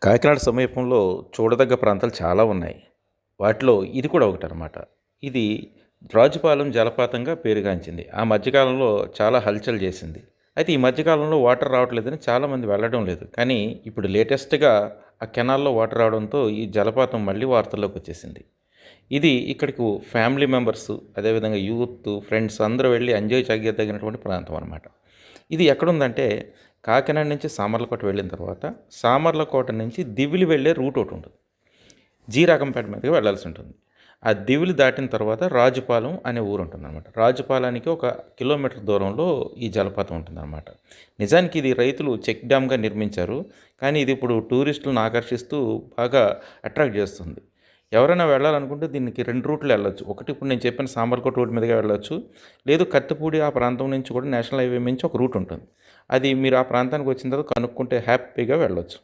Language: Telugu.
కాకినాడ సమీపంలో చూడదగ్గ ప్రాంతాలు చాలా ఉన్నాయి. వాటిలో ఇది కూడా ఒకటనమాట. ఇది రాజుపాలెం జలపాతంగా పేరుగాంచింది. ఆ మధ్యకాలంలో చాలా హల్చల్ చేసింది. అయితే ఈ మధ్యకాలంలో వాటర్ రావట్లేదని చాలామంది వెళ్ళడం లేదు. కానీ ఇప్పుడు లేటెస్ట్‌గా ఆ కెనాల్‌లో వాటర్ రావడంతో ఈ జలపాతం మళ్ళీ వార్తల్లోకి వచ్చేసింది. ఇది ఇక్కడికి ఫ్యామిలీ మెంబర్స్, అదేవిధంగా యూత్, ఫ్రెండ్స్ అందరూ వెళ్లి ఎంజాయ్ చేయదగినటువంటి ప్రాంతం అనమాట. ఇది ఎక్కడుందంటే కాకినాడ నుంచి సామర్లకోట వెళ్ళిన తర్వాత సామర్లకోట నుంచి దివిలి వెళ్ళే రూట్ ఒకటి ఉంటుంది. జీరాకంపేట మీదుగా వెళ్ళాల్సి ఉంటుంది. ఆ దివిలి దాటిన తర్వాత రాజుపాలెం అనే ఊరు ఉంటుందన్నమాట. రాజుపాలెనికి ఒక కిలోమీటర్ దూరంలో ఈ జలపాతం ఉంటుందన్నమాట. నిజానికి ఇది రైతులు చెక్ డ్యామ్‌గా నిర్మించారు. కానీ ఇది ఇప్పుడు టూరిస్టులను ఆకర్షిస్తూ బాగా అట్రాక్ట్ చేస్తుంది. ఎవరైనా వెళ్ళాలనుకుంటే దీనికి 2 రూట్లు వెళ్ళొచ్చు. ఒకటి ఇప్పుడు నేను చెప్పిన సామర్లకోట రూట్ మీదుగా వెళ్ళొచ్చు. లేదు కత్తిపూడి ఆ ప్రాంతం నుంచి కూడా నేషనల్ హైవే నుంచి ఒక రూట్ ఉంటుంది. అది మీరు ఆ ప్రాంతానికి వచ్చిన తర్వాత కనుక్కుంటే హ్యాపీగా వెళ్ళొచ్చు.